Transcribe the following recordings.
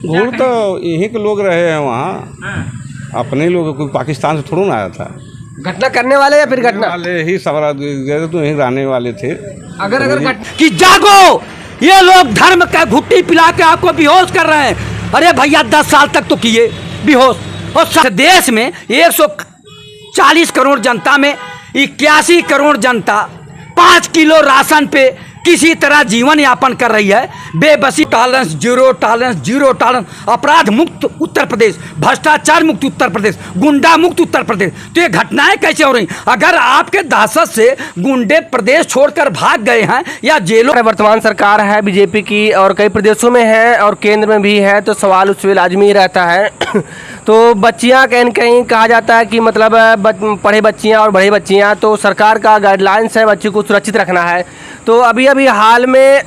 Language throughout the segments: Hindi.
घूर तो यहीं के लोग रहे हैं वहाँ, अपने लोग, कोई पाकिस्तान से थोड़ा ना आया था। घटना करने वाले या फिर घटना वाले ही सवरा गए तो यहीं रहने वाले थे। अगर कि जागो, ये लोग धर्म का घुट्टी पिला के आपको बेहोश कर रहे हैं। अरे भैया 10 साल तक तो किए बेहोश, और देश में 140 करोड़ जनता में 81 करोड़ जनता 5 किलो राशन पे किसी तरह जीवन यापन कर रही है। बेबसी tolerance, zero tolerance, zero tolerance. अपराध मुक्त उत्तर प्रदेश, भ्रष्टाचार मुक्त उत्तर प्रदेश, गुंडा मुक्त उत्तर प्रदेश। तो ये घटनाएं कैसे हो रही? अगर आपके दहशत से गुंडे प्रदेश छोड़कर भाग गए हैं या जेलों, वर्तमान सरकार है बीजेपी की और कई प्रदेशों में है और केंद्र में भी है, तो सवाल उससे लाजमी रहता है। तो बच्चियां कहीं न कहीं कहा जाता है कि मतलब पढ़े बच्चियां और बड़ी बच्चियां, तो सरकार का गाइडलाइंस है बच्ची को सुरक्षित रखना है। तो अभी हाल में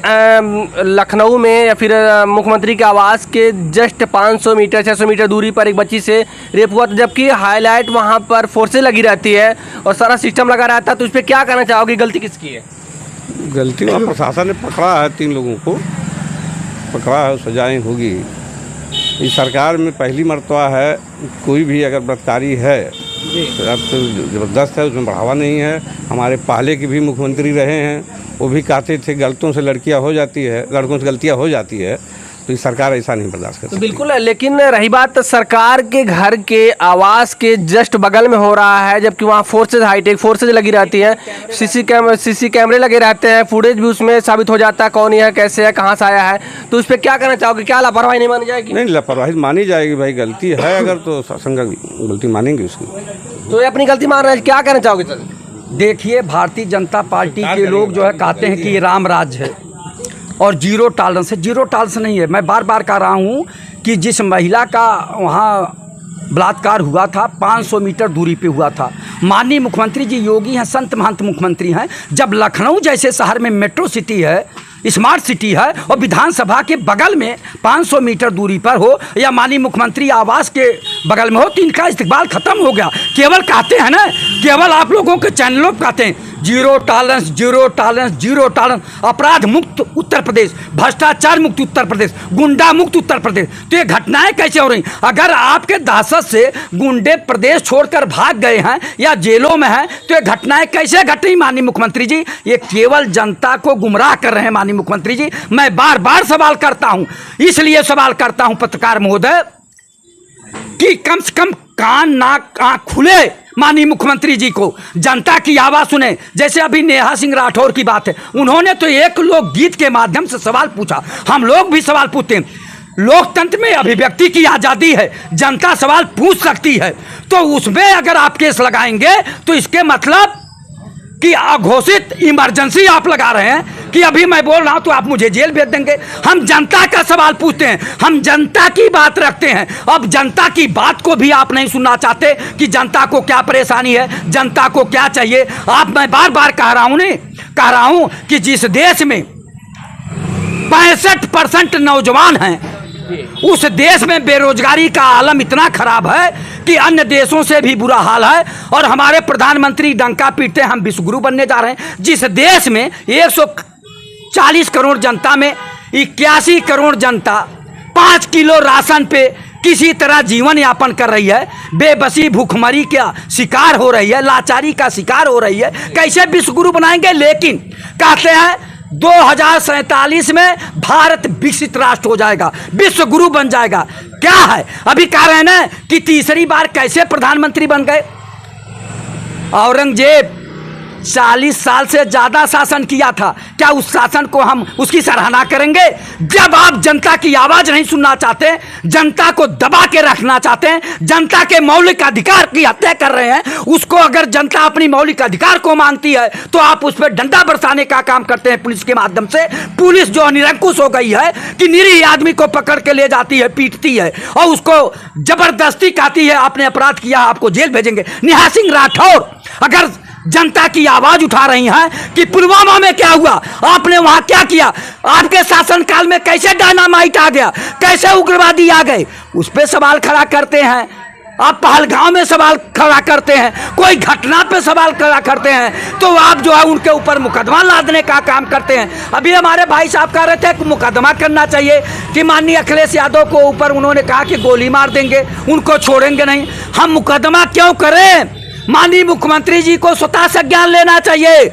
लखनऊ में या फिर मुख्यमंत्री के आवास के जस्ट 500 मीटर 600 मीटर दूरी पर एक बच्ची से रेप हुआ, तो जबकि हाईलाइट वहां पर फोर्सेज लगी रहती है और सारा सिस्टम लगा रहता है। तो इस पर क्या कहना चाहोगे, गलती किसकी है? गलती वहाँ प्रशासन ने पकड़ा है, 3 लोगों को पकड़ा है, सजाएं होगी। इस सरकार में पहली मर्तबा है, कोई भी अगर बलात्कारी है तो ज़बरदस्त है, उसमें बढ़ावा नहीं है। हमारे पहले के भी मुख्यमंत्री रहे हैं, वो भी कहते थे गलतियों से लड़कियां हो जाती है, लड़कों से गलतियां हो जाती है। तो इस सरकार ऐसा नहीं बर्दाश्त कर सकती। तो बिल्कुल है, लेकिन रही बात सरकार के घर के आवास के जस्ट बगल में हो रहा है, जबकि वहाँ फोर्सेज, हाईटेक फोर्सेज लगी रहती है, सीसी कैमरे लगे रहते हैं, फुटेज भी उसमें साबित हो जाता है कौन है, कैसे है, कहाँ से आया है। तो उस पर क्या कहना चाहोगे, क्या लापरवाही नहीं मानी जाएगी? नहीं, लापरवाही मानी जाएगी भाई, गलती है अगर तो शासन का गलती मानेंगे उसकी। तो ये अपनी गलती मान रहे हैं, क्या कहना चाहोगे सर? देखिए, भारतीय जनता पार्टी के लोग जो है कहते हैं कि ये राम राज्य है और जीरो टॉलरेंस है। जीरो टॉलरेंस नहीं है। मैं बार बार कह रहा हूँ कि जिस महिला का वहाँ बलात्कार हुआ था 500 मीटर दूरी पे हुआ था। माननीय मुख्यमंत्री जी योगी हैं, संत महंत मुख्यमंत्री हैं। जब लखनऊ जैसे शहर में मेट्रो सिटी है, स्मार्ट सिटी है, और विधानसभा के बगल में 500 मीटर दूरी पर हो या माननीय मुख्यमंत्री आवास के बगल में हो, तो इनका इस्तेमाल खत्म हो गया। केवल कहते हैं ना, केवल आप लोगों के चैनलों पर कहते हैं zero tolerance, zero tolerance, zero tolerance. अपराध मुक्त उत्तर प्रदेश, भ्रष्टाचार मुक्त उत्तर प्रदेश, गुंडा मुक्त उत्तर प्रदेश। तो ये घटनाएं कैसे हो रही? अगर आपके दहशत से गुंडे प्रदेश छोड़कर भाग गए हैं या जेलों में हैं, तो ये घटनाएं कैसे घट रही? माननीय मुख्यमंत्री जी, ये केवल जनता को गुमराह कर रहे हैं। माननीय मुख्यमंत्री जी, मैं बार बार सवाल करता हूं, इसलिए सवाल करता हूं पत्रकार महोदय कि कम से कम कान नाक आंख खुले माननीय मुख्यमंत्री जी को, जनता की आवाज सुने। जैसे अभी नेहा सिंह राठौर की बात है, उन्होंने तो एक लोकगीत के माध्यम से सवाल पूछा। हम लोग भी सवाल पूछते हैं, लोकतंत्र में अभिव्यक्ति की आज़ादी है, जनता सवाल पूछ सकती है। तो उसमें अगर आप केस लगाएंगे तो इसके मतलब कि अघोषित इमरजेंसी आप लगा रहे हैं कि अभी मैं बोल रहा हूं तो आप मुझे जेल भेज देंगे। हम जनता का सवाल पूछते हैं, हम जनता की बात रखते हैं। अब जनता की बात को भी आप नहीं सुनना चाहते कि जनता को क्या परेशानी है, जनता को क्या चाहिए। मैं बार बार कह रहा हूं कि जिस देश में 65% नौजवान हैं, उस देश में बेरोजगारी का आलम इतना खराब है कि अन्य देशों से भी बुरा हाल है। और हमारे प्रधानमंत्री डंका पीटते हैं हम विश्वगुरु बनने जा रहे हैं। जिस देश में 140 करोड़ जनता में 81 करोड़ जनता 5 किलो राशन पे किसी तरह जीवन यापन कर रही है, बेबसी भूखमरी का शिकार हो रही है, लाचारी का शिकार हो रही है, कैसे विश्वगुरु बनाएंगे? लेकिन कहते हैं 2047 में भारत विकसित राष्ट्र हो जाएगा, विश्व गुरु बन जाएगा। क्या है? अभी कह रहे हैं ना कि तीसरी बार कैसे प्रधानमंत्री बन गए? औरंगजेब 40 साल से ज्यादा शासन किया था। क्या उस शासन को हम उसकी सराहना करेंगे? जब आप जनता की आवाज नहीं सुनना चाहते, जनता को दबा के रखना चाहते हैं, जनता के मौलिक अधिकार की हत्या कर रहे हैं, उसको अगर जनता अपनी मौलिक अधिकार को मांगती है तो आप उस पर डंडा बरसाने का काम करते हैं पुलिस के माध्यम से। पुलिस जो निरंकुश हो गई है कि निरीह आदमी को पकड़ के ले जाती है, पीटती है और उसको जबरदस्ती कहती है आपने अपराध किया, आपको जेल भेजेंगे। नेहा सिंह राठौर अगर जनता की आवाज उठा रही हैं कि पुलवामा में क्या हुआ, आपने वहां क्या किया, आपके शासनकाल में कैसे डायनामाइट आ गया, कैसे उग्रवादी आ गए, उस पर सवाल खड़ा करते हैं आप पहलगांव में सवाल खड़ा करते हैं, कोई घटना पे सवाल खड़ा करते हैं, तो आप जो है उनके ऊपर मुकदमा लादने का काम करते हैं। अभी हमारे भाई साहब कह रहे थे कि मुकदमा करना चाहिए, कि माननीय अखिलेश यादव को ऊपर उन्होंने कहा कि गोली मार देंगे, उनको छोड़ेंगे नहीं। हम मुकदमा क्यों करें? माननीय मुख्यमंत्री जी को स्वतः संज्ञान लेना चाहिए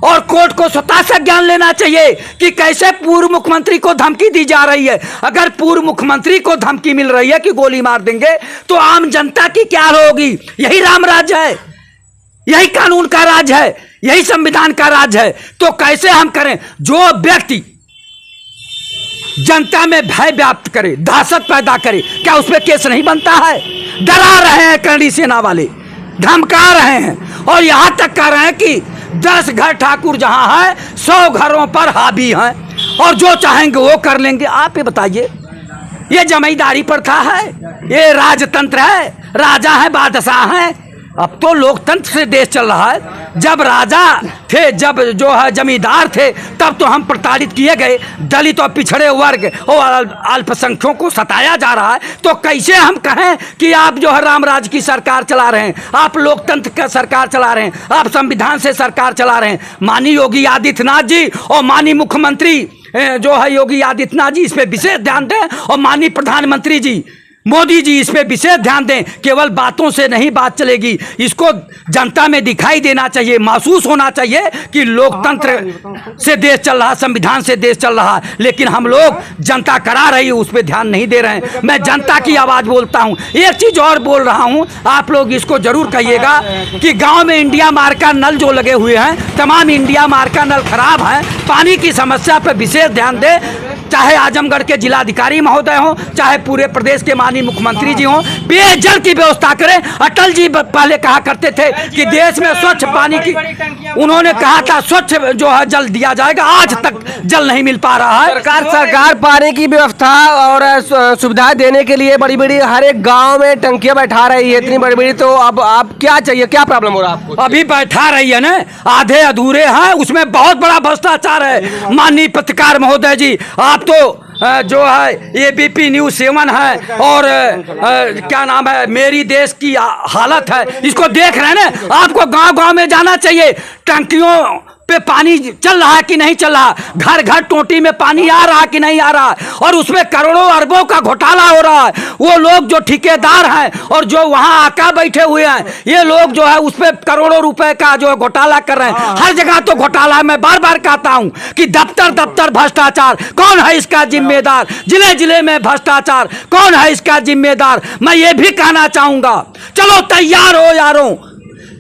और कोर्ट को स्वतः संज्ञान लेना चाहिए कि कैसे पूर्व मुख्यमंत्री को धमकी दी जा रही है। अगर पूर्व मुख्यमंत्री को धमकी मिल रही है कि गोली मार देंगे, तो आम जनता की क्या होगी? यही राम राज्य है, यही कानून का राज है, यही संविधान का राज है। तो कैसे हम करें? जो व्यक्ति जनता में भय व्याप्त करे, दहशत पैदा करे, क्या उस पर केस नहीं बनता है? डरा रहे हैं करणी सेना वाले, धमका रहे हैं और यहां तक कह रहे हैं कि 10 घर ठाकुर जहां है 100 घरों पर हावी हैं और जो चाहेंगे वो कर लेंगे। आप ही बताइए, ये जमींदारी प्रथा है? ये राजतंत्र है? राजा है, बादशाह है? अब तो लोकतंत्र से देश चल रहा है। जब राजा थे, जब जो है जमींदार थे, तब तो हम प्रताड़ित किए गए, दलित और पिछड़े वर्ग और अल्पसंख्यकों को सताया जा रहा है। तो कैसे हम कहें कि आप जो है रामराज की सरकार चला रहे हैं, आप लोकतंत्र का सरकार चला रहे हैं, आप संविधान से सरकार चला रहे हैं? माननीय योगी आदित्यनाथ जी और माननीय मुख्यमंत्री जो है योगी आदित्यनाथ जी इस पर विशेष ध्यान दें और माननीय प्रधानमंत्री जी मोदी जी इस पे विशेष ध्यान दें। केवल बातों से नहीं बात चलेगी, इसको जनता में दिखाई देना चाहिए, महसूस होना चाहिए कि लोकतंत्र से देश चल रहा, संविधान से देश चल रहा। लेकिन हम लोग, जनता करा रही है, उस पर ध्यान नहीं दे रहे हैं। मैं जनता की आवाज़ बोलता हूँ। एक चीज़ और बोल रहा हूँ, आप लोग इसको जरूर कहिएगा कि गाँव में इंडिया मार्ग का नल जो लगे हुए हैं, तमाम इंडिया मार्ग का नल खराब है। पानी की समस्या पर विशेष ध्यान दें, चाहे आजमगढ़ के जिलाधिकारी महोदय हों, चाहे पूरे प्रदेश के माननीय मुख्यमंत्री जी हों, पेयजल की व्यवस्था करें। अटल जी पहले कहा करते थे कि देश में स्वच्छ पानी की, उन्होंने कहा था स्वच्छ जो है जल दिया जाएगा, आज तक जल नहीं मिल पा रहा है। सरकार पानी की व्यवस्था और सुविधाएं देने के लिए बड़ी बड़ी हर एक गांव में टंकियां बैठा रही है, इतनी बड़ी बड़ी। तो अब आप क्या चाहिए, क्या प्रॉब्लम हो रहा है आपको? अभी बैठा रही है ना, आधे अधूरे हैं, उसमें बहुत बड़ा भ्रष्टाचार है। माननीय पत्रकार महोदय जी, आप तो जो है ABP न्यूज़ 7 है और क्या नाम है, मेरी देश की हालत है, इसको देख रहे हैं ना। आपको गांव गांव में जाना चाहिए, टंकियों पे पानी चल रहा है कि नहीं चल रहा, घर घर टोटी में पानी आ रहा कि नहीं आ रहा, और उसमें करोड़ों अरबों का घोटाला हो रहा है। वो लोग जो ठेकेदार हैं और जो वहां आका बैठे हुए हैं, ये लोग जो है उस पर करोड़ों रुपए का जो है घोटाला कर रहे हैं। हर जगह तो घोटाला है। मैं बार बार कहता हूं कि दफ्तर दफ्तर भ्रष्टाचार, कौन है इसका जिम्मेदार? जिले जिले में भ्रष्टाचार, कौन है इसका जिम्मेदार? मैं ये भी कहना चाहूंगा, चलो तैयार हो यारों,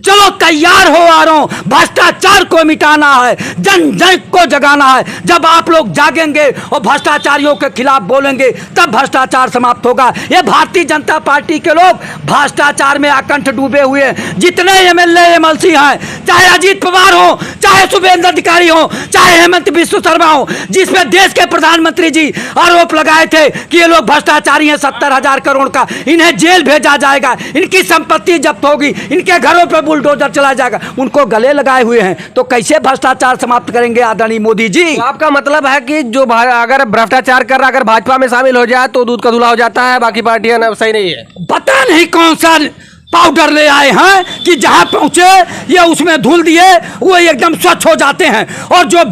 चलो तैयार हो यारों, भ्रष्टाचार को मिटाना है, जन जन को जगाना है। जब आप लोग जागेंगे और भ्रष्टाचारियों के खिलाफ बोलेंगे, तब भ्रष्टाचार समाप्त होगा। ये भारतीय जनता पार्टी के लोग भ्रष्टाचार में आकंठ डूबे हुए हैं। जितने MLA MLC हैं, चाहे अजीत पवार हो, चाहे शुभेंद्र अधिकारी हो, चाहे हेमंत बिस्व शर्मा हो, जिसमें देश के प्रधानमंत्री जी आरोप लगाए थे कि ये लोग भ्रष्टाचारी हैं, 70,000 करोड़ का, इन्हें जेल भेजा जाएगा, इनकी संपत्ति जब्त होगी, इनके घरों पर बुलडोजर चला जाएगा, उनको गले लगाए हुए हैं। तो कैसे भ्रष्टाचार समाप्त करेंगे आदरणीय मोदी जी? तो आपका मतलब है कि जो अगर भ्रष्टाचार कर रहा, अगर भाजपा में शामिल हो जाए तो दूध का धुला हो जाता है, बाकी पार्टियां सही नहीं है? पता नहीं कौन सा पाउडर ले आए हैं कि जहां पहुंचे ये उसमें धुल दिए, वो एकदम स्वच्छ हो जाते हैं। और जो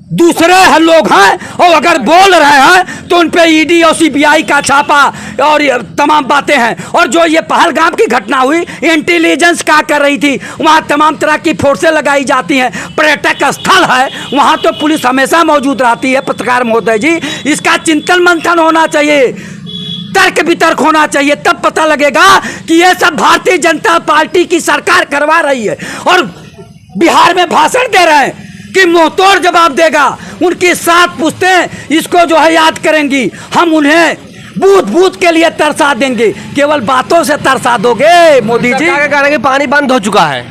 दूसरे लोग हैं और अगर बोल रहे हैं तो उन पे ED और CBI का छापा और तमाम बातें हैं। और जो ये पहलगाम की घटना हुई, इंटेलिजेंस क्या कर रही थी? वहाँ तमाम तरह की फोर्सें लगाई जाती हैं, पर्यटक स्थल है, वहाँ तो पुलिस हमेशा मौजूद रहती है। पत्रकार महोदय जी, इसका चिंतन मंथन होना चाहिए, तर्क वितर्क होना चाहिए, तब पता लगेगा कि ये सब भारतीय जनता पार्टी की सरकार करवा रही है। और बिहार में भाषण दे रहे हैं कि मुंहतोड़ जवाब देगा, उनकी 7 पुश्तें इसको जो है याद करेंगी। हम उन्हें बूथ बूथ के लिए तरसा देंगे, केवल बातों से तरसा दोगे मोदी जी? कि पानी बंद हो चुका है।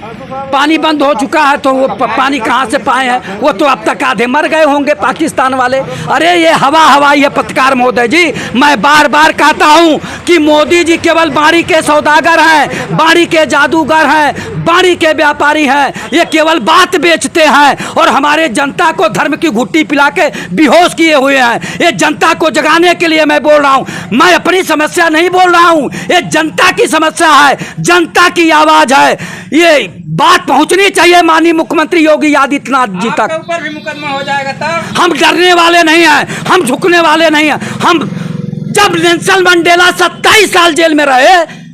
पानी बंद हो चुका है तो वो पानी कहाँ से पाए हैं? वो तो अब तक आधे मर गए होंगे पाकिस्तान वाले। अरे ये हवाई है पत्रकार महोदय जी। मैं बार बार कहता हूँ कि मोदी जी केवल बाड़ी के सौदागर हैं, बाड़ी के जादूगर हैं, बाड़ी के व्यापारी हैं। ये केवल बात बेचते हैं और हमारे जनता को धर्म की घुट्टी पिला के बेहोश किए हुए हैं। ये जनता को जगाने के लिए मैं बोल रहा हूँ। मैं अपनी समस्या नहीं बोल रहा हूँ, ये जनता की समस्या है, जनता की आवाज है। ये बात पहुंचनी चाहिए माननीय मुख्यमंत्री योगी आदित्यनाथ जी तक। ऊपर भी मुकदमा हो जाएगा तब। हम डरने वाले नहीं हैं, हम झुकने वाले नहीं हैं। हम जब नेल्सन मंडेला 27 साल जेल में रहे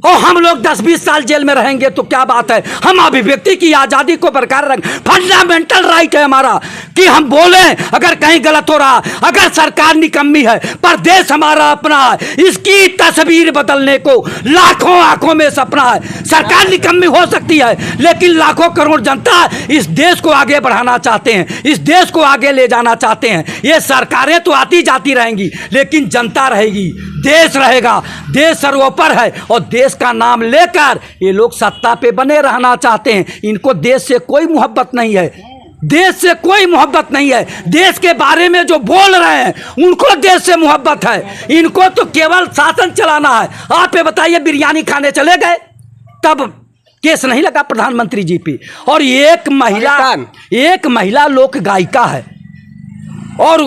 और हम लोग 10-20 साल जेल में रहेंगे तो क्या बात है? हम अभिव्यक्ति की आजादी को बरकरार रख, फंडामेंटल राइट है हमारा कि हम बोलें अगर कहीं गलत हो रहा, अगर सरकार निकम्मी है, पर देश हमारा अपना है। इसकी तस्वीर बदलने को लाखों आंखों में सपना है। सरकार निकम्मी हो सकती है लेकिन लाखों करोड़ जनता इस देश को आगे बढ़ाना चाहते हैं, इस देश को आगे ले जाना चाहते हैं। ये सरकारें तो आती जाती रहेंगी लेकिन जनता रहेगी, देश रहेगा। देश सर्वोपरि है और देश का नाम लेकर ये लोग सत्ता पे बने रहना चाहते हैं। इनको देश से कोई मोहब्बत नहीं है, देश से कोई मोहब्बत नहीं है। देश के बारे में जो बोल रहे हैं उनको देश से मोहब्बत है, इनको तो केवल शासन चलाना है। आप ये बताइए, बिरयानी खाने चले गए तब केस नहीं लगा प्रधानमंत्री जी पे। और एक महिला लोक गायिका है और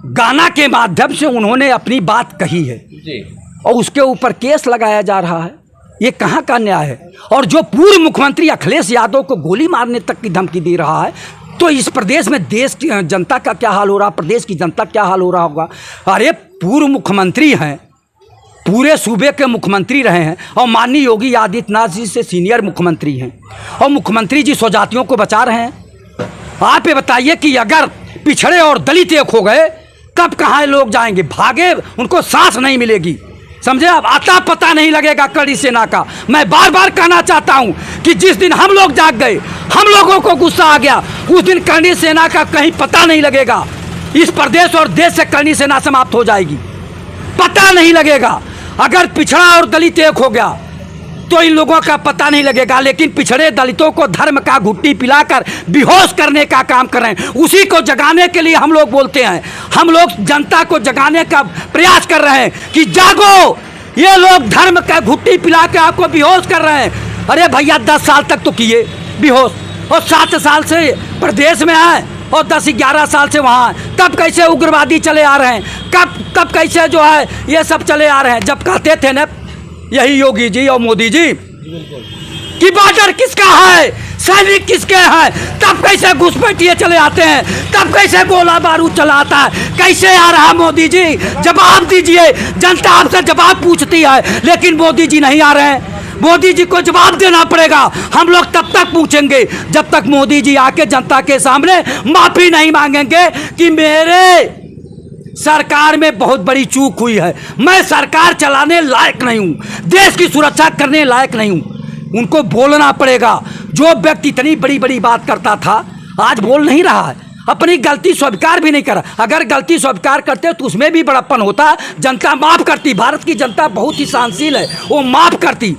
गाना के माध्यम से उन्होंने अपनी बात कही है जी, और उसके ऊपर केस लगाया जा रहा है। ये कहाँ का न्याय है? और जो पूर्व मुख्यमंत्री अखिलेश यादव को गोली मारने तक की धमकी दे रहा है, तो इस प्रदेश में देश की जनता का क्या हाल हो रहा, प्रदेश की जनता क्या हाल हो रहा होगा? अरे पूर्व मुख्यमंत्री हैं, पूरे सूबे के मुख्यमंत्री रहे हैं और माननीय योगी आदित्यनाथ जी से सीनियर मुख्यमंत्री हैं और मुख्यमंत्री जी स्वजातियों को बचा रहे हैं। आप ये बताइए कि अगर पिछड़े और दलित एक हो गए तब कहाँ लोग जाएंगे? भागे, उनको सांस नहीं मिलेगी। समझे आप? आता पता नहीं लगेगा कड़ी सेना का। मैं बार बार कहना चाहता हूं कि जिस दिन हम लोग जाग गए, हम लोगों को गुस्सा आ गया, उस दिन करणी सेना का कहीं पता नहीं लगेगा। इस प्रदेश और देश से करणी सेना समाप्त हो जाएगी, पता नहीं लगेगा। अगर पिछड़ा और दलित एक हो गया तो इन लोगों का पता नहीं लगेगा, लेकिन पिछड़े दलितों को धर्म का घुट्टी पिलाकर बेहोश करने का काम कर रहे हैं। उसी को जगाने के लिए हम लोग बोलते हैं, हम लोग जनता को जगाने का प्रयास कर रहे हैं कि जागो, ये लोग धर्म का घुट्टी पिला के आपको बेहोश कर रहे हैं। अरे भैया 10 साल तक तो किए बेहोश और 7 साल से प्रदेश में हैं और 10-11 साल से वहाँ, तब कैसे उग्रवादी चले आ रहे हैं? कब कैसे जो है ये सब चले आ रहे हैं? जब कहते थे ना यही योगी जी और मोदी जी कि बॉर्डर किसका है, सैनिक किसके हैं, तब कैसे घुसपैठिए चले आते हैं, तब कैसे गोला बारूद चलाता है? कैसे आ रहा मोदी जी? जवाब दीजिए, जनता आपसे जवाब पूछती है लेकिन मोदी जी नहीं आ रहे हैं। मोदी जी को जवाब देना पड़ेगा। हम लोग तब तक पूछेंगे जब तक मोदी जी आके जनता के सामने माफी नहीं मांगेंगे कि मेरे सरकार में बहुत बड़ी चूक हुई है, मैं सरकार चलाने लायक नहीं हूं, देश की सुरक्षा करने लायक नहीं हूं। उनको बोलना पड़ेगा। जो व्यक्ति इतनी बड़ी बड़ी बात करता था आज बोल नहीं रहा है, अपनी गलती स्वीकार भी नहीं कर रहा। अगर गलती स्वीकार करते तो उसमें भी बड़प्पन होता, जनता माफ करती। भारत की जनता बहुत ही सहनशील है, वो माफ करती।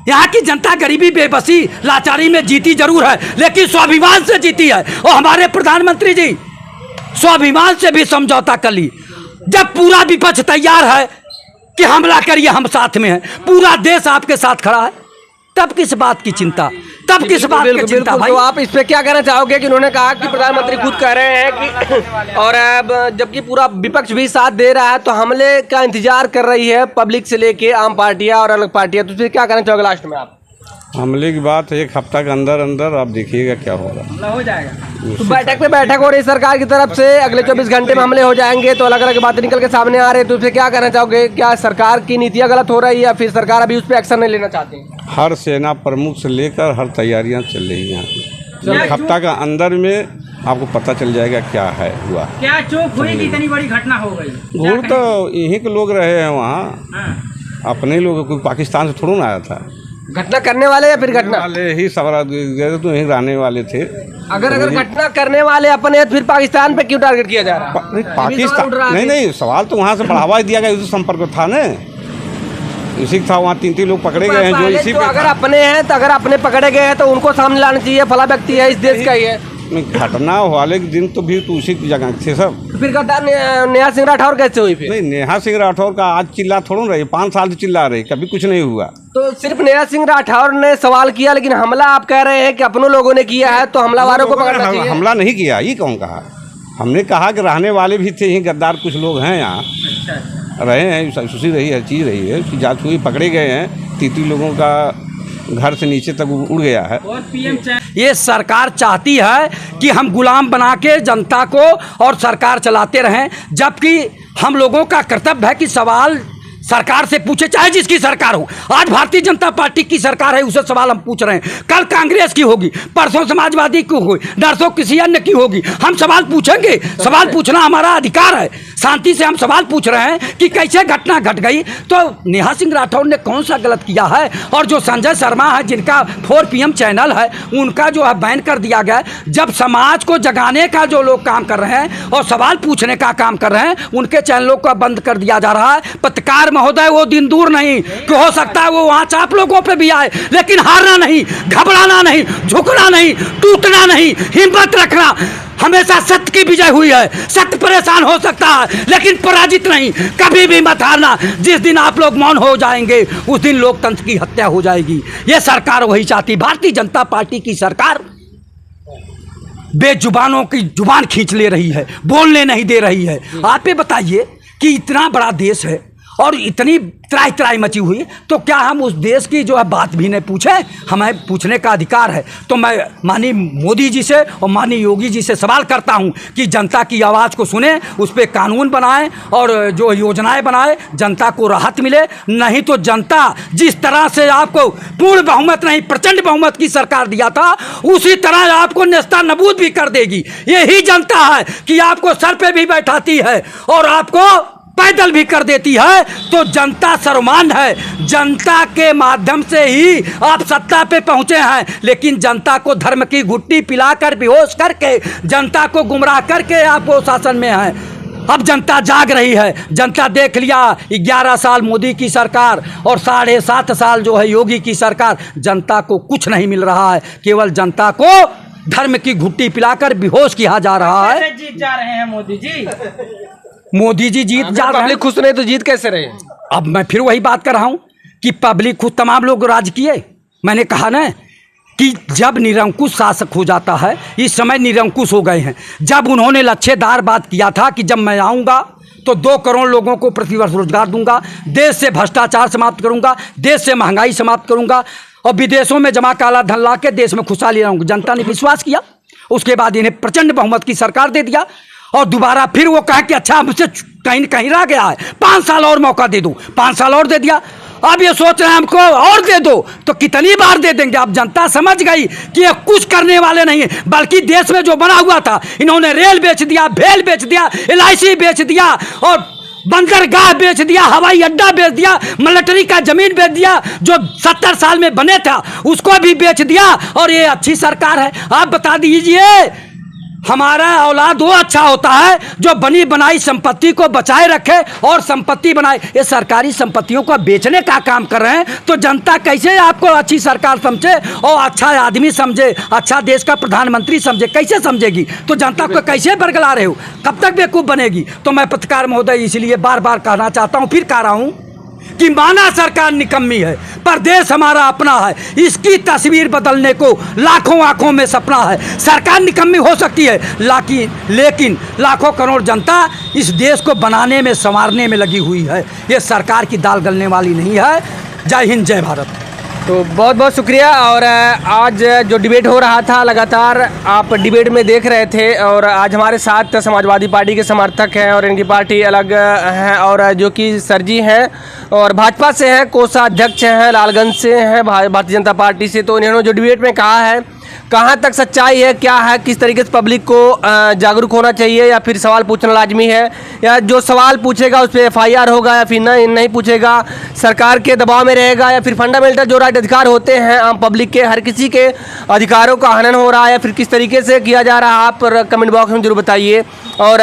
यहाँ की जनता गरीबी, बेबसी, लाचारी में जीती जरूर है लेकिन स्वाभिमान से जीती है। और हमारे प्रधानमंत्री जी स्वाभिमान से भी समझौता कर ली। जब पूरा विपक्ष तैयार है कि हमला करिए, हम साथ में हैं, पूरा देश आपके साथ खड़ा है, तब किस बात की चिंता? तब किस बात की चिंता भाई? तो आप इस पे क्या कहना चाहोगे कि उन्होंने कहा कि प्रधानमंत्री खुद कह रहे हैं कि और अब जबकि पूरा विपक्ष भी साथ दे रहा है, तो हमले का इंतजार कर रही है पब्लिक से लेके आम पार्टियां और अलग पार्टियां, तो फिर क्या कहना चाहोगे लास्ट में आप? हमले की बात 1 हफ्ता के अंदर अंदर आप देखिएगा क्या होगा। हो जाएगा। तो बैठक पे बैठक हो रही सरकार की तरफ से, अगले 24 घंटे में हमले हो जाएंगे, तो अलग अलग बातें निकल के सामने आ रहे हैं, तो फिर क्या कहना चाहोगे? क्या सरकार की नीतियां गलत हो रही है या फिर सरकार अभी उस पर एक्शन नहीं लेना चाहती? हर सेना प्रमुख से लेकर हर तैयारियां चल रही हैं। 1 हफ्ता का अंदर में आपको पता चल जाएगा क्या है हुआ, क्या चूक हुई कि इतनी बड़ी घटना हो गई? भूल तो यहीं के लोग रहे हैं वहाँ, अपने लोग, कोई पाकिस्तान से थोड़ा ना आया था। घटना करने वाले या फिर घटना वाले ही सवरा गए तो यहीं रहने वाले थे। अगर घटना करने वाले अपने फिर पाकिस्तान पे क्यों टारगेट किया जा रहा है? पाकिस्तान नहीं, सवाल तो वहाँ से बढ़ावा दिया गया, युद्ध संपर्क था ना, इसी था, वहाँ 3 लोग पकड़े गए हैं जो पहले इसी तो पे अगर अपने हैं तो अगर अपने पकड़े गए हैं तो उनको सामने लाना चाहिए, फला व्यक्ति है इस देश का ही है। घटना वाले के दिन तो भी तो उसी की जगह थे सब। फिर गद्दार नेहा सिंह राठौर कैसे हुई फिर? नहीं, नेहा सिंह राठौर का आज चिल्ला थोड़ा रही, 5 साल से चिल्ला रही, कभी कुछ नहीं हुआ। तो सिर्फ नेहा सिंह राठौर ने सवाल किया, लेकिन हमला आप कह रहे हैं कि अपनों लोगों ने किया है, तो हमलावारों को पकड़ना चाहिए। हमला नहीं किया, ये कौन कहा? हमने कहा कि रहने वाले भी थे, यही गद्दार कुछ लोग हैं यहाँ रहे हैं, सुशी रही हर चीज़ रही है, उसकी जांच हुई, पकड़े गए हैं। 30 लोगों का घर से नीचे तक उड़ गया है। और पीएम ये सरकार चाहती है कि हम गुलाम बना के जनता को और सरकार चलाते रहें, जबकि हम लोगों का कर्तव्य है कि सवाल सरकार से पूछे, चाहे जिसकी सरकार हो। आज भारतीय जनता पार्टी की सरकार है, उसे सवाल हम पूछ रहे हैं, कल कांग्रेस की होगी, परसों समाजवादी की होगी, नरसों किसी अन्य की होगी, हम सवाल पूछेंगे। सवाल पूछना हमारा अधिकार है, शांति से हम सवाल पूछ रहे हैं कि कैसे घटना घट गई। तो नेहा सिंह राठौर ने कौन सा गलत किया है? और जो संजय शर्मा है, जिनका 4PM चैनल है, उनका जो है बैन कर दिया गया। जब समाज को जगाने का जो लोग काम कर रहे हैं और सवाल पूछने का काम कर रहे हैं, उनके चैनलों को बंद कर दिया जा रहा है। पत्रकार महोदय, वो दिन दूर नहीं कि हो सकता है वो वहां चाप लोगों पे भी आए, लेकिन हारना नहीं, घबराना नहीं, झुकना नहीं, टूटना नहीं, हिम्मत रखना। हमेशा सत्य की विजय हुई है। सत्य परेशान हो सकता है, लेकिन पराजित नहीं। कभी भी मत हारना। जिस दिन आप लोग मौन हो जाएंगे, उस दिन लोकतंत्र की हत्या हो जाएगी। ये सरकार वही चाहती। भारतीय जनता पार्टी की सरकार बेजुबानों की जुबान खींच ले रही है, बोलने नहीं दे रही है। आप ये बताइए कि इतना बड़ा देश है और इतनी त्राही त्राही मची हुई, तो क्या हम उस देश की जो है बात भी नहीं पूछे? हमें पूछने का अधिकार है। तो मैं माननीय मोदी जी से और माननीय योगी जी से सवाल करता हूं कि जनता की आवाज़ को सुने, उस पर कानून बनाएं और जो योजनाएं बनाएं, जनता को राहत मिले। नहीं तो जनता जिस तरह से आपको पूर्ण बहुमत नहीं, प्रचंड बहुमत की सरकार दिया था, उसी तरह आपको नेस्तनाबूद भी कर देगी। यही जनता है कि आपको सर पे भी बैठाती है और आपको पैदल भी कर देती है। तो जनता सर्वमान्य है। जनता के माध्यम से ही आप सत्ता पे पहुंचे हैं, लेकिन जनता को धर्म की घुट्टी पिलाकर बेहोश करके, जनता को गुमराह करके आप वो शासन में हैं। अब जनता जाग रही है। जनता देख लिया 11 साल मोदी की सरकार और 7.5 साल जो है योगी की सरकार, जनता को कुछ नहीं मिल रहा है। केवल जनता को धर्म की घुट्टी पिलाकर बेहोश किया जा रहा है। कैसे जीत जा रहे हैं मोदी जी? मोदी जी जीत जा रहे हैं। पब्लिक खुश नहीं तो जीत कैसे रहे? अब मैं फिर वही बात कर रहा हूं कि पब्लिक खुद, तमाम लोग राज किए। मैंने कहा ना कि जब निरंकुश शासक हो जाता है, इस समय निरंकुश हो गए हैं। जब उन्होंने लच्छेदार बात किया था कि जब मैं आऊँगा तो 2 करोड़ लोगों को प्रतिवर्ष रोजगार दूंगा, देश से भ्रष्टाचार समाप्त करूंगा, देश से महंगाई समाप्त करूंगा और विदेशों में जमा काला धन ला के देश में खुशहाली लाऊंगा। जनता ने विश्वास किया। उसके बाद इन्हें प्रचंड बहुमत की सरकार दे दिया और दोबारा फिर वो कहे कि अच्छा मुझसे कहीं न कहीं रह गया है, 5 साल और मौका दे दूं। 5 साल और दे दिया। अब ये सोच रहे हैं हमको और दे दो, तो कितनी बार दे देंगे? अब जनता समझ गई कि ये कुछ करने वाले नहीं है, बल्कि देश में जो बना हुआ था, इन्होंने रेल बेच दिया, भेल बेच दिया, LIC बेच दिया और बंदरगाह बेच दिया, हवाई अड्डा बेच दिया, मिलिट्री का जमीन बेच दिया, जो 70 साल में बने था उसको भी बेच दिया। और ये अच्छी सरकार है? आप बता दीजिए। हमारा औलाद वो अच्छा होता है जो बनी बनाई संपत्ति को बचाए रखे और संपत्ति बनाए। ये सरकारी संपत्तियों को बेचने का काम कर रहे हैं, तो जनता कैसे आपको अच्छी सरकार समझे और अच्छा आदमी समझे, अच्छा देश का प्रधानमंत्री समझे? कैसे समझेगी? तो जनता को कैसे बरगला रहे हो? कब तक बेवकूफ़ बनेगी? तो मैं पत्रकार महोदय इसलिए बार बार कहना चाहता हूँ, फिर कह रहा हूँ कि माना सरकार निकम्मी है, पर देश हमारा अपना है। इसकी तस्वीर बदलने को लाखों आंखों में सपना है। सरकार निकम्मी हो सकती है, लेकिन लाखों करोड़ जनता इस देश को बनाने में, संवारने में लगी हुई है। ये सरकार की दाल गलने वाली नहीं है। जय हिंद, जय भारत। तो बहुत बहुत शुक्रिया। और आज जो डिबेट हो रहा था, लगातार आप डिबेट में देख रहे थे, और आज हमारे साथ समाजवादी पार्टी के समर्थक हैं और इनकी पार्टी अलग हैं, और जो कि सर जी हैं और भाजपा से हैं, कोषाध्यक्ष हैं, लालगंज से हैं, भारतीय जनता पार्टी से। तो इन्होंने जो डिबेट में कहा है, कहाँ तक सच्चाई है, क्या है, किस तरीके से पब्लिक को जागरूक होना चाहिए, या फिर सवाल पूछना लाजमी है, या जो सवाल पूछेगा उस पर FIR होगा, या फिर नहीं पूछेगा, सरकार के दबाव में रहेगा, या फिर फंडामेंटल जो राइट अधिकार होते हैं आम पब्लिक के, हर किसी के अधिकारों का हनन हो रहा है, या फिर किस तरीके से किया जा रहा है, आप कमेंट बॉक्स में जरूर बताइए। और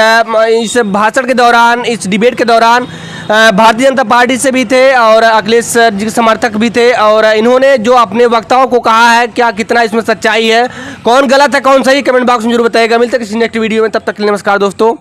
इस भाषण के दौरान, इस डिबेट के दौरान भारतीय जनता पार्टी से भी थे और अखिलेश जी के समर्थक भी थे, और इन्होंने जो अपने वक्ताओं को कहा है, क्या कितना इसमें सच्चाई है, कौन गलत है कौन सही, कमेंट बॉक्स में जरूर बताइएगा। मिलते हैं किसी नेक्स्ट वीडियो में, तब तक के लिए नमस्कार दोस्तों।